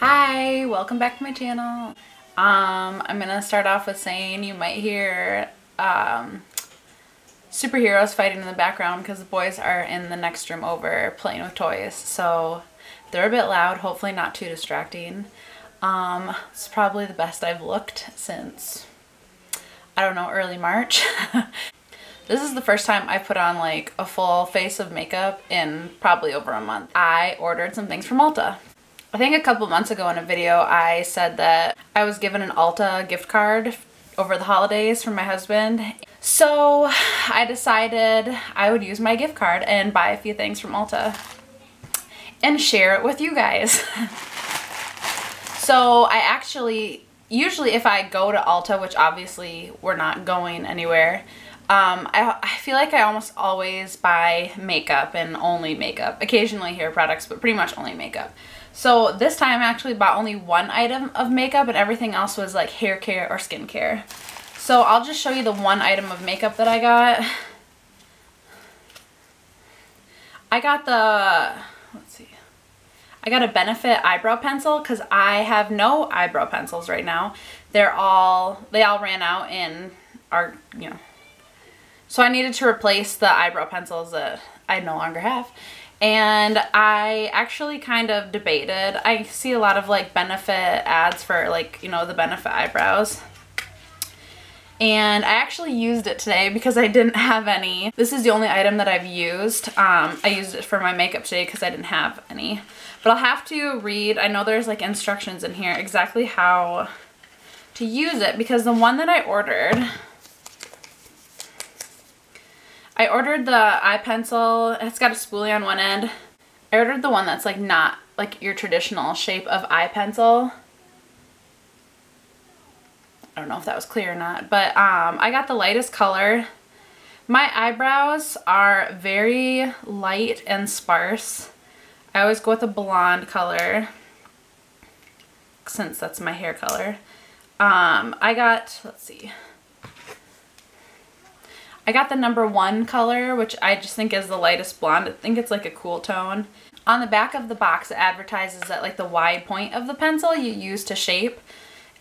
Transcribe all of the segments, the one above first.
Hi, welcome back to my channel. I'm gonna start off with saying you might hear superheroes fighting in the background because the boys are in the next room over playing with toys. So they're a bit loud, hopefully not too distracting. It's probably the best I've looked since, I don't know, early March. This is the first time I put on like a full face of makeup in probably over a month. I ordered some things from Ulta. I think a couple months ago in a video I said that I was given an Ulta gift card over the holidays from my husband. So I decided I would use my gift card and buy a few things from Ulta and share it with you guys. So I actually, usually if I go to Ulta, which obviously we're not going anywhere, I feel like I almost always buy makeup and only makeup. Occasionally hair products, but pretty much only makeup. So this time I actually bought only one item of makeup and everything else was like hair care or skincare. So I'll just show you the one item of makeup that I got. I got I got a Benefit eyebrow pencil because I have no eyebrow pencils right now. They all ran out and are, so I needed to replace the eyebrow pencils that I no longer have. And I actually kind of debated. I see a lot of like Benefit ads for like, the Benefit eyebrows. And I actually used it today because I didn't have any. This is the only item that I've used. I used it for my makeup today because I didn't have any. But I'll have to read, I know there's like instructions in here exactly how to use it, because the one that I ordered the eye pencil. It's got a spoolie on one end. I ordered the one that's like not like your traditional shape of eye pencil. I don't know if that was clear or not, but I got the lightest color. My eyebrows are very light and sparse. I always go with a blonde color since that's my hair color. I got, let's see. I got the #1 color, which I just think is the lightest blonde. I think it's like a cool tone. On the back of the box, it advertises that like the wide point of the pencil you use to shape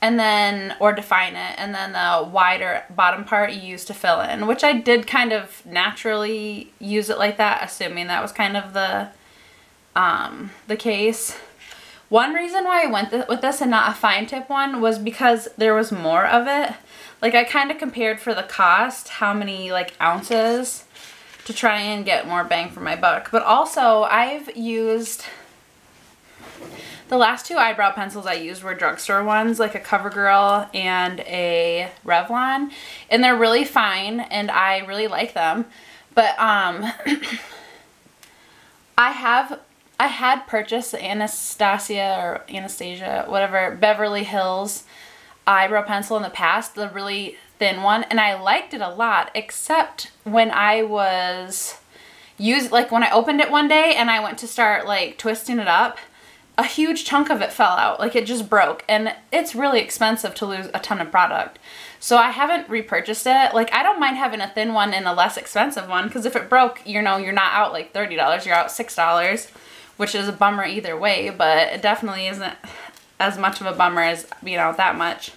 and then, or define it, and then the wider bottom part you use to fill in, which I did kind of naturally use it like that, assuming that was kind of the case. One reason why I went with this and not a fine tip one was because there was more of it. Like I kind of compared for the cost how many like ounces to try and get more bang for my buck. But also I've used, the last two eyebrow pencils I used were drugstore ones, like a CoverGirl and a Revlon, and they're really fine and I really like them. But I had purchased the Anastasia, whatever, Beverly Hills eyebrow pencil in the past, the really thin one, and I liked it a lot, except when I was when I opened it one day and I went to start like twisting it up, a huge chunk of it fell out, like it just broke, and it's really expensive to lose a ton of product. So I haven't repurchased it. Like I don't mind having a thin one and a less expensive one, because if it broke, you're not out like $30, you're out $6, which is a bummer either way, but it definitely isn't as much of a bummer as being out that much.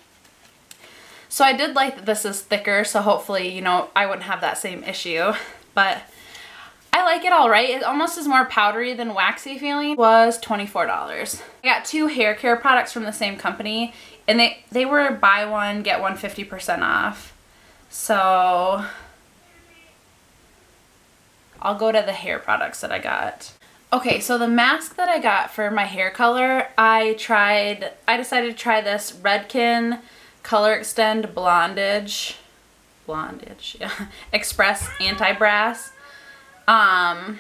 So I did like that this is thicker, so hopefully, I wouldn't have that same issue. But I like it all right. It almost is more powdery than waxy feeling. It was $24. I got two hair care products from the same company, and they were buy one, get one 50% off. So I'll go to the hair products that I got. Okay, so the mask that I got for my hair color, I decided to try this Redken Color Extend Blondage, yeah, Express Anti-Brass. I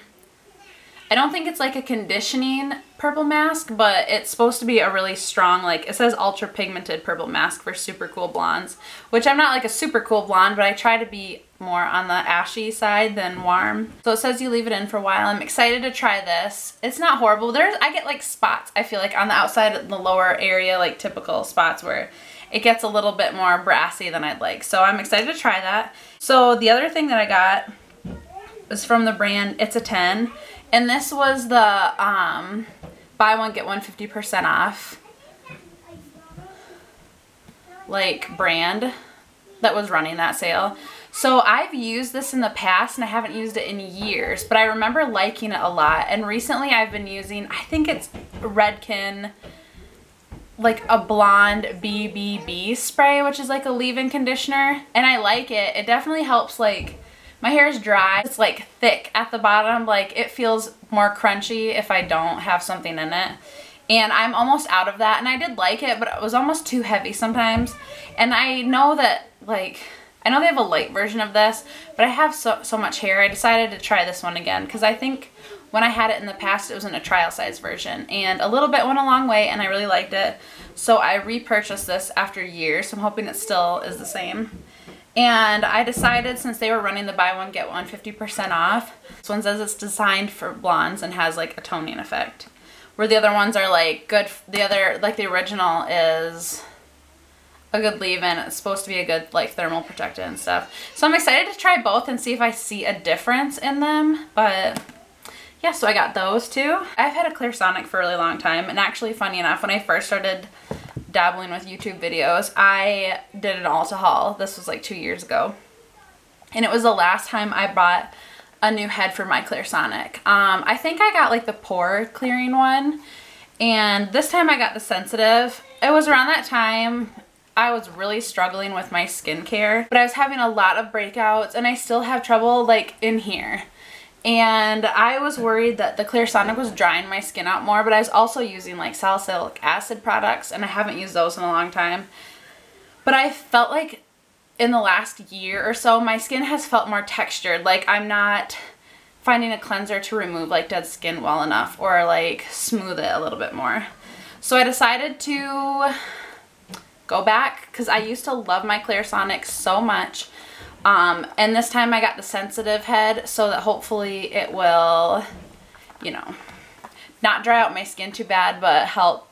don't think it's like a conditioning purple mask, but it's supposed to be a really strong, like it says ultra pigmented purple mask for super cool blondes, which I'm not like a super cool blonde, but I try to be more on the ashy side than warm. So it says you leave it in for a while. I'm excited to try this. It's not horrible. I get like spots, I feel like on the outside in the lower area, like typical spots where it gets a little bit more brassy than I'd like. So I'm excited to try that. So the other thing that I got is from the brand It's a 10, and this was the buy one get one 50% off. like brand that was running that sale. So I've used this in the past and I haven't used it in years, but I remember liking it a lot. And recently I've been using, I think it's Redken, like a blonde BBB spray, which is like a leave-in conditioner, and I like it. It definitely helps, like, my hair is dry. It's like thick at the bottom, like it feels more crunchy if I don't have something in it. And I'm almost out of that, and I did like it, but it was almost too heavy sometimes. And I know that, like, I know they have a light version of this, but I have so much hair. I decided to try this one again because I think when I had it in the past, it was in a trial size version, and a little bit went a long way and I really liked it. So I repurchased this after years. So I'm hoping it still is the same. And I decided, since they were running the buy one get one 50% off, this one says it's designed for blondes and has like a toning effect, where the other ones are like good. The other, like the original, is a good leave-in. It's supposed to be a good like thermal protectant and stuff. So I'm excited to try both and see if I see a difference in them. But yeah, so I got those two. I've had a Clairsonic for a really long time, and actually, funny enough, when I first started dabbling with YouTube videos, I did an Ulta haul. This was like 2 years ago, and it was the last time I bought a new head for my Clairsonic. I think I got like the pore clearing one, and this time I got the sensitive. It was around that time I was really struggling with my skincare, but I was having a lot of breakouts, and I still have trouble like in here. And I was worried that the Clairsonic was drying my skin out more, but I was also using like salicylic acid products, and I haven't used those in a long time. But I felt like in the last year or so, my skin has felt more textured. Like I'm not finding a cleanser to remove like dead skin well enough, or like smooth it a little bit more. So I decided to go back, because I used to love my Clairsonic so much. And this time I got the sensitive head, so that hopefully it will, you know, not dry out my skin too bad, but help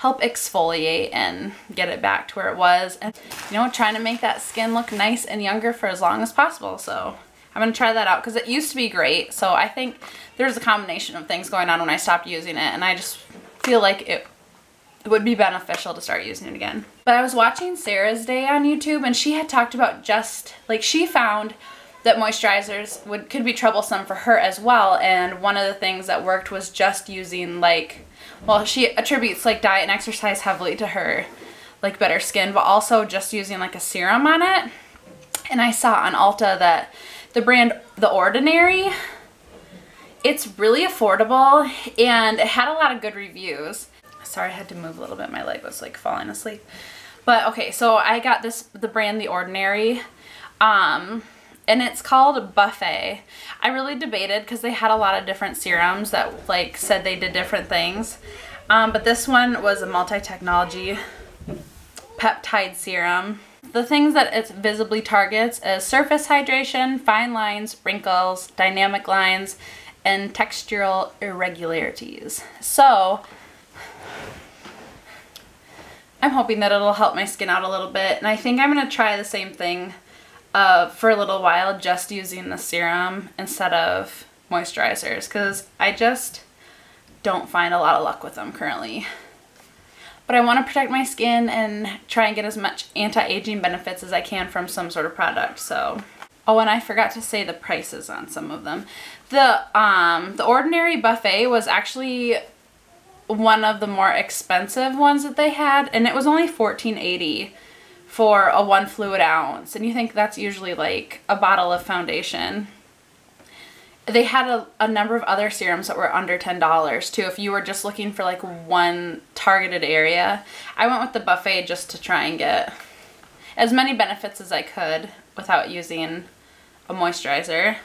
exfoliate and get it back to where it was. And, you know, trying to make that skin look nice and younger for as long as possible. So I'm going to try that out, because it used to be great. So I think there's a combination of things going on when I stopped using it, and I just feel like it would be beneficial to start using it again. But I was watching Sarah's Day on YouTube, and she had talked about just, like, she found that moisturizers could be troublesome for her as well, and one of the things that worked was just using, like, well, she attributes, like, diet and exercise heavily to her, like, better skin, but also just using, like, a serum on it. And I saw on Ulta that the brand The Ordinary, it's really affordable, and it had a lot of good reviews. Sorry, I had to move a little bit. My leg was like falling asleep. But okay, so I got the brand The Ordinary, and it's called Buffet. I really debated, because they had a lot of different serums that like said they did different things. But this one was a multi-technology peptide serum. The things that it visibly targets is surface hydration, fine lines, wrinkles, dynamic lines, and textural irregularities. So I'm hoping that it'll help my skin out a little bit, and I think I'm going to try the same thing for a little while, just using the serum instead of moisturizers, because I just don't find a lot of luck with them currently. But I want to protect my skin and try and get as much anti-aging benefits as I can from some sort of product. So, oh, and I forgot to say the prices on some of them. The Ordinary Buffet was actually one of the more expensive ones that they had, and it was only $14.80 for a 1 fluid ounce, and you think that's usually like a bottle of foundation. They had a number of other serums that were under $10 too, if you were just looking for like one targeted area. I went with the Buffet just to try and get as many benefits as I could without using a moisturizer.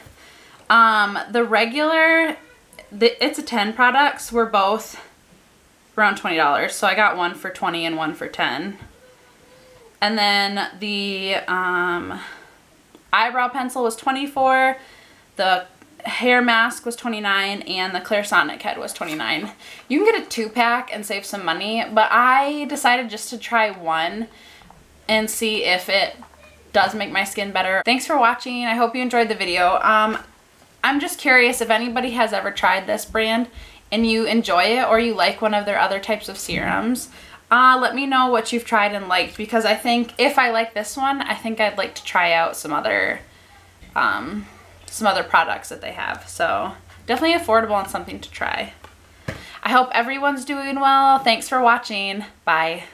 The regular, it's a 10 products, were both around $20, so I got one for $20 and one for $10. And then the eyebrow pencil was $24, the hair mask was $29, and the Clairsonic head was $29. You can get a 2-pack and save some money, but I decided just to try one and see if it does make my skin better. Thanks for watching. I hope you enjoyed the video. I'm just curious if anybody has ever tried this brand and you enjoy it, or you like one of their other types of serums. Let me know what you've tried and liked, because I think if I like this one, I think I'd like to try out some other products that they have. So definitely affordable and something to try. I hope everyone's doing well. Thanks for watching. Bye.